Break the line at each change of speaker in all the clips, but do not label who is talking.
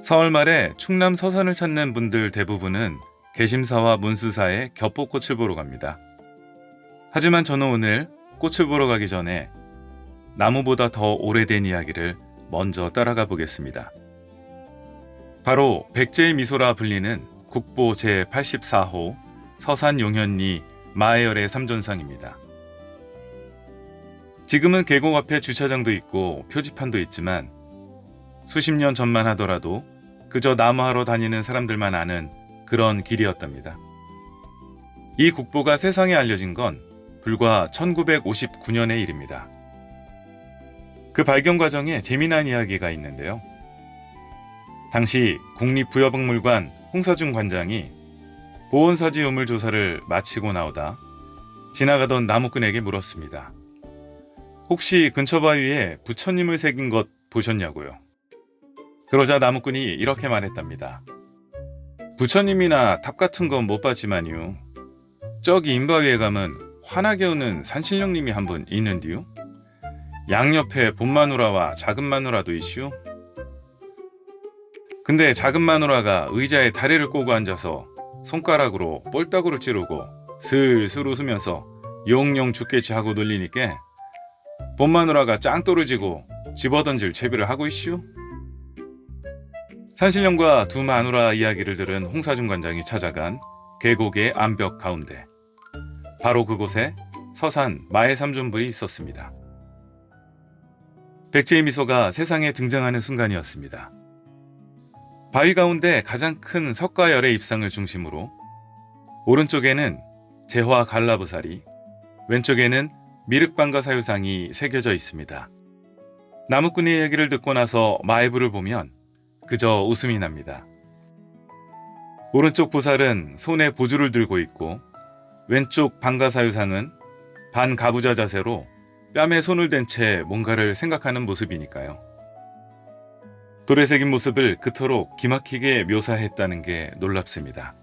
4월 말에 충남 서산을 찾는 분들 대부분은 개심사와 문수사에 겹벚꽃을 보러 갑니다. 하지만 저는 오늘 꽃을 보러 가기 전에 나무보다 더 오래된 이야기를 먼저 따라가 보겠습니다. 바로 백제의 미소라 불리는 국보 제84호 서산용현리 마애열의 삼존상입니다. 지금은 계곡 앞에 주차장도 있고 표지판도 있지만 수십 년 전만 하더라도 그저 나무하러 다니는 사람들만 아는 그런 길이었답니다. 이 국보가 세상에 알려진 건 불과 1959년의 일입니다. 그 발견 과정에 재미난 이야기가 있는데요. 당시 국립부여박물관 홍사중 관장이 보온사지 유물 조사를 마치고 나오다 지나가던 나무꾼에게 물었습니다. 혹시 근처 바위에 부처님을 새긴 것 보셨냐고요? 그러자 나무꾼이 이렇게 말했답니다. 부처님이나 탑 같은 건 못 봤지만요. 저기 인바위에 가면 환하게 우는 산신령님이 한 분 있는디요. 양옆에 봄마누라와 작은 마누라도 있슈. 근데 작은 마누라가 의자에 다리를 꼬고 앉아서 손가락으로 볼따구를 찌르고 슬슬 웃으면서 용용 죽겠지 하고 놀리니까 봄마누라가 짱 떨어지고 집어던질 채비를 하고 있슈. 산신령과 두 마누라 이야기를 들은 홍사중 관장이 찾아간 계곡의 암벽 가운데 바로 그곳에 서산 마애삼존불이 있었습니다. 백제의 미소가 세상에 등장하는 순간이었습니다. 바위 가운데 가장 큰 석가열의 입상을 중심으로 오른쪽에는 재화 갈라부살이, 왼쪽에는 미륵방가 사유상이 새겨져 있습니다. 나무꾼의 얘기를 듣고 나서 마애불을 보면 그저 웃음이 납니다. 오른쪽 보살은 손에 보주를 들고 있고 왼쪽 방가사유상은 반가부좌 자세로 뺨에 손을 댄 채 뭔가를 생각하는 모습이니까요. 돌에 새긴 모습을 그토록 기막히게 묘사했다는 게 놀랍습니다.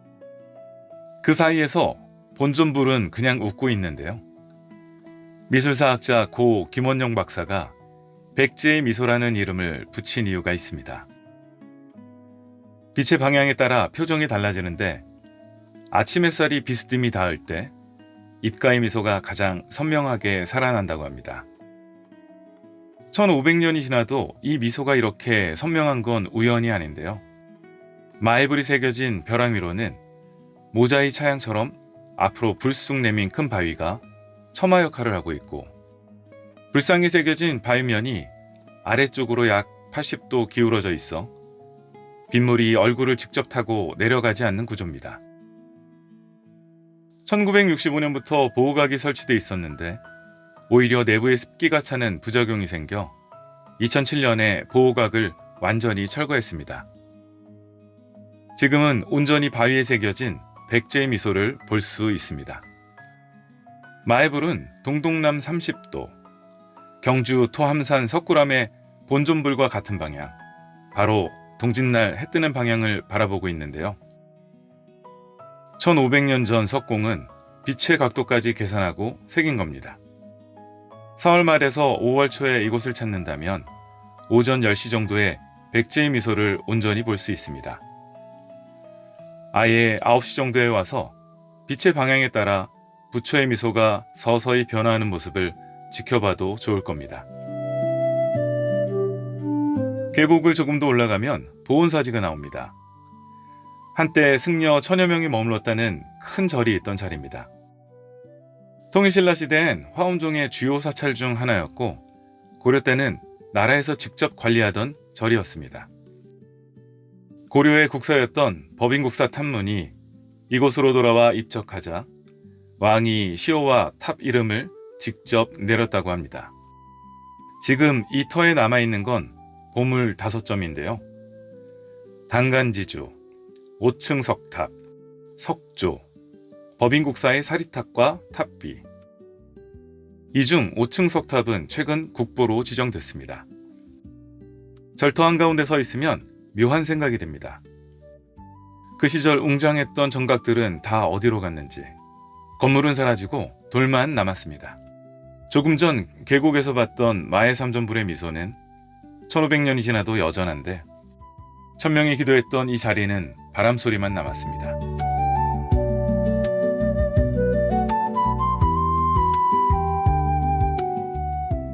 그 사이에서 본존불은 그냥 웃고 있는데요. 미술사학자 고 김원영 박사가 백제의 미소라는 이름을 붙인 이유가 있습니다. 빛의 방향에 따라 표정이 달라지는데 아침 햇살이 비스듬히 닿을 때 입가의 미소가 가장 선명하게 살아난다고 합니다. 1500년이 지나도 이 미소가 이렇게 선명한 건 우연이 아닌데요. 마애불이 새겨진 벼랑 위로는 모자의 차양처럼 앞으로 불쑥 내민 큰 바위가 처마 역할을 하고 있고 불상이 새겨진 바위면이 아래쪽으로 약 80도 기울어져 있어 빗물이 얼굴을 직접 타고 내려가지 않는 구조입니다. 1965년부터 보호각이 설치돼 있었는데 오히려 내부에 습기가 차는 부작용이 생겨 2007년에 보호각을 완전히 철거했습니다. 지금은 온전히 바위에 새겨진 백제의 미소를 볼 수 있습니다. 마애불은 동동남 30도, 경주 토함산 석굴암의 본존불과 같은 방향, 바로 동짓날 해 뜨는 방향을 바라보고 있는데요. 1500년 전 석공은 빛의 각도까지 계산하고 새긴 겁니다. 4월 말에서 5월 초에 이곳을 찾는다면 오전 10시 정도에 백제의 미소를 온전히 볼 수 있습니다. 아예 9시 정도에 와서 빛의 방향에 따라 부처의 미소가 서서히 변화하는 모습을 지켜봐도 좋을 겁니다. 계곡을 조금 더 올라가면 보온사지가 나옵니다. 한때 승려 천여 명이 머물렀다는 큰 절이 있던 자리입니다. 통일신라 시대엔 화엄종의 주요 사찰 중 하나였고 고려 때는 나라에서 직접 관리하던 절이었습니다. 고려의 국사였던 법인국사 탑문이 이곳으로 돌아와 입적하자 왕이 시호와 탑 이름을 직접 내렸다고 합니다. 지금 이 터에 남아있는 건 보물 5점인데요. 단간지주, 5층 석탑, 석조, 법인국사의 사리탑과 탑비. 이 중 5층 석탑은 최근 국보로 지정됐습니다. 절터 한가운데 서 있으면 묘한 생각이 듭니다. 그 시절 웅장했던 정각들은 다 어디로 갔는지. 건물은 사라지고 돌만 남았습니다. 조금 전 계곡에서 봤던 마애삼존불의 미소는 1500년이 지나도 여전한데 천명이 기도했던 이 자리는 바람 소리만 남았습니다.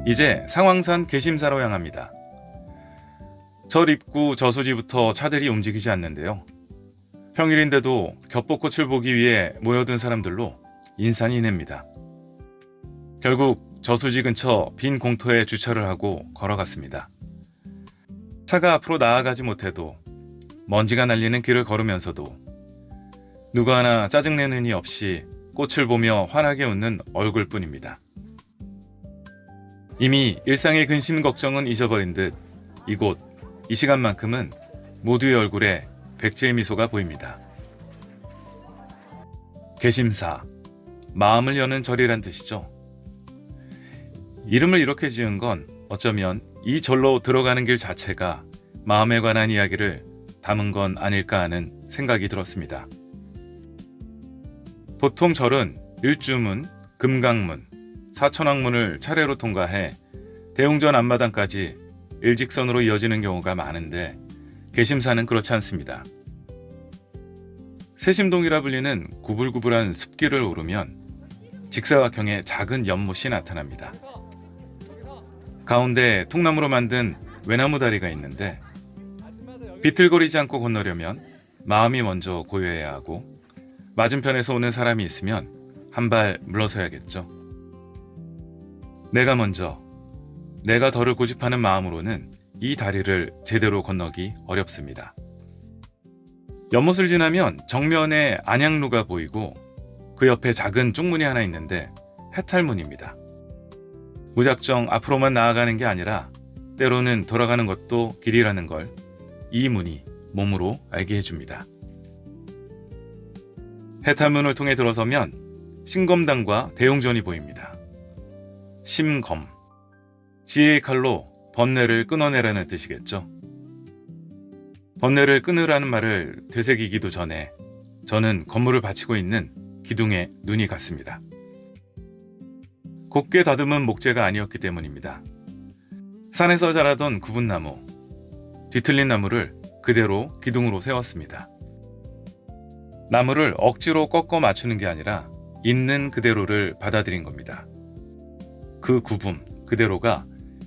이제 상황산 개심사로 향합니다. 절 입구 저수지부터 차들이 움직이지 않는데요. 평일인데도 겹벚꽃을 보기 위해 모여든 사람들로 인산이 냅니다. 결국 저수지 근처 빈 공터에 주차를 하고 걸어갔습니다. 차가 앞으로 나아가지 못해도 먼지가 날리는 길을 걸으면서도 누구 하나 짜증내는 이 없이 꽃을 보며 환하게 웃는 얼굴뿐입니다. 이미 일상의 근심 걱정은 잊어버린 듯 이곳, 이 시간만큼은 모두의 얼굴에 백지의 미소가 보입니다. 개심사, 마음을 여는 절이란 뜻이죠. 이름을 이렇게 지은 건 어쩌면 이 절로 들어가는 길 자체가 마음에 관한 이야기를 담은 건 아닐까 하는 생각이 들었습니다. 보통 절은 일주문, 금강문, 사천왕문을 차례로 통과해 대웅전 앞마당까지 일직선으로 이어지는 경우가 많은데 개심사는 그렇지 않습니다. 세심동이라 불리는 구불구불한 숲길을 오르면 직사각형의 작은 연못이 나타납니다. 가운데 통나무로 만든 외나무 다리가 있는데 비틀거리지 않고 건너려면 마음이 먼저 고요해야 하고 맞은편에서 오는 사람이 있으면 한 발 물러서야겠죠. 내가 먼저, 내가 덜을 고집하는 마음으로는 이 다리를 제대로 건너기 어렵습니다. 연못을 지나면 정면에 안양루가 보이고 그 옆에 작은 쪽문이 하나 있는데 해탈문입니다. 무작정 앞으로만 나아가는 게 아니라 때로는 돌아가는 것도 길이라는 걸 이 문이 몸으로 알게 해줍니다. 해탈문을 통해 들어서면 신검당과 대웅전이 보입니다. 심검, 지혜의 칼로 번뇌를 끊어내라는 뜻이겠죠. 번뇌를 끊으라는 말을 되새기기도 전에 저는 건물을 바치고 있는 기둥에 눈이 갔습니다. 곱게 다듬은 목재가 아니었기 때문입니다. 산에서 자라던 구분나무, 뒤틀린 나무를 그대로 기둥으로 세웠습니다. 나무를 억지로 꺾어 맞추는 게 아니라 있는 그대로를 받아들인 겁니다. 그 구분 그대로가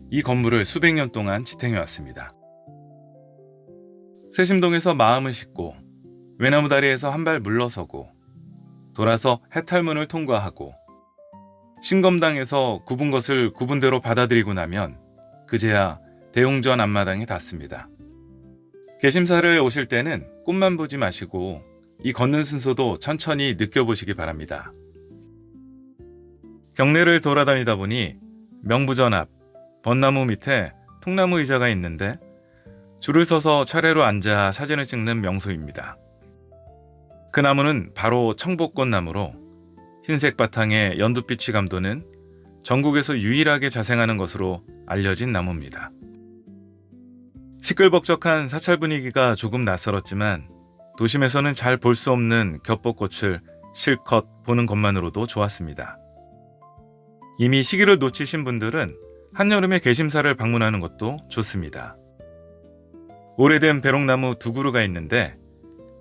이 건물을 수백 년 동안 지탱해왔습니다. 세심동에서 마음을 싣고 외나무 다리에서 한 발 물러서고 돌아서 해탈문을 통과하고 신검당에서 굽은 것을 구분대로 받아들이고 나면 그제야 대웅전 앞마당에 닿습니다. 개심사를 오실 때는 꽃만 보지 마시고 이 걷는 순서도 천천히 느껴보시기 바랍니다. 경내를 돌아다니다 보니 명부전 앞 벚나무 밑에 통나무 의자가 있는데 줄을 서서 차례로 앉아 사진을 찍는 명소입니다. 그 나무는 바로 청복꽃나무로 흰색 바탕에 연두빛이 감도는 전국에서 유일하게 자생하는 것으로 알려진 나무입니다. 시끌벅적한 사찰 분위기가 조금 낯설었지만 도심에서는 잘 볼 수 없는 겹벚꽃을 실컷 보는 것만으로도 좋았습니다. 이미 시기를 놓치신 분들은 한여름에 개심사를 방문하는 것도 좋습니다. 오래된 배롱나무 두 그루가 있는데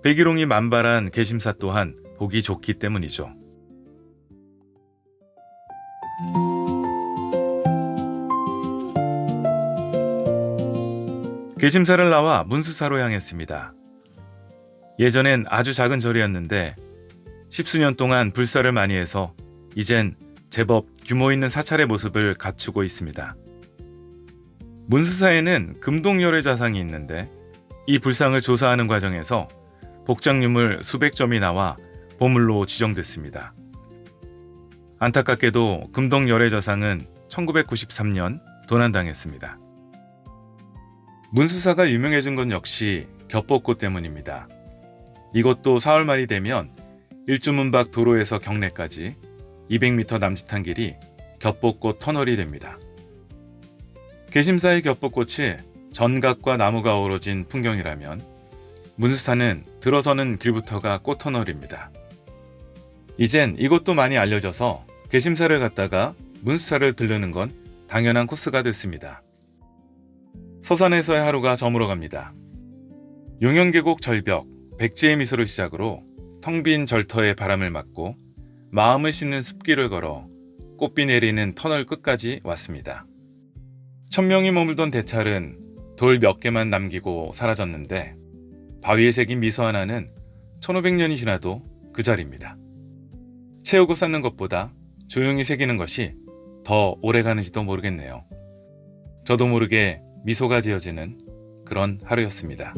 백일홍이 만발한 개심사 또한 보기 좋기 때문이죠. 개심사를 나와 문수사로 향했습니다. 예전엔 아주 작은 절이었는데 십수년 동안 불사를 많이 해서 이젠 제법 규모 있는 사찰의 모습을 갖추고 있습니다. 문수사에는 금동열의 자상이 있는데 이 불상을 조사하는 과정에서 복장유물 수백 점이 나와 보물로 지정됐습니다. 안타깝게도 금동열의 자상은 1993년 도난당했습니다. 문수사가 유명해진 건 역시 겹벚꽃 때문입니다. 이것도 4월 말이 되면 일주문 밖 도로에서 경내까지 200m 남짓한 길이 겹벚꽃 터널이 됩니다. 개심사의 겹벚꽃이 전각과 나무가 어우러진 풍경이라면 문수사는 들어서는 길부터가 꽃터널입니다. 이젠 이것도 많이 알려져서 개심사를 갔다가 문수사를 들르는 건 당연한 코스가 됐습니다. 서산에서의 하루가 저물어 갑니다. 용현계곡 절벽, 백지의 미소를 시작으로 텅 빈 절터의 바람을 맞고 마음을 씻는 숲길을 걸어 꽃비 내리는 터널 끝까지 왔습니다. 1000명이 머물던 대찰은 돌 몇 개만 남기고 사라졌는데 바위에 새긴 미소 하나는 1500년이 지나도 그 자리입니다. 채우고 쌓는 것보다 조용히 새기는 것이 더 오래 가는지도 모르겠네요. 저도 모르게 미소가 지어지는 그런 하루였습니다.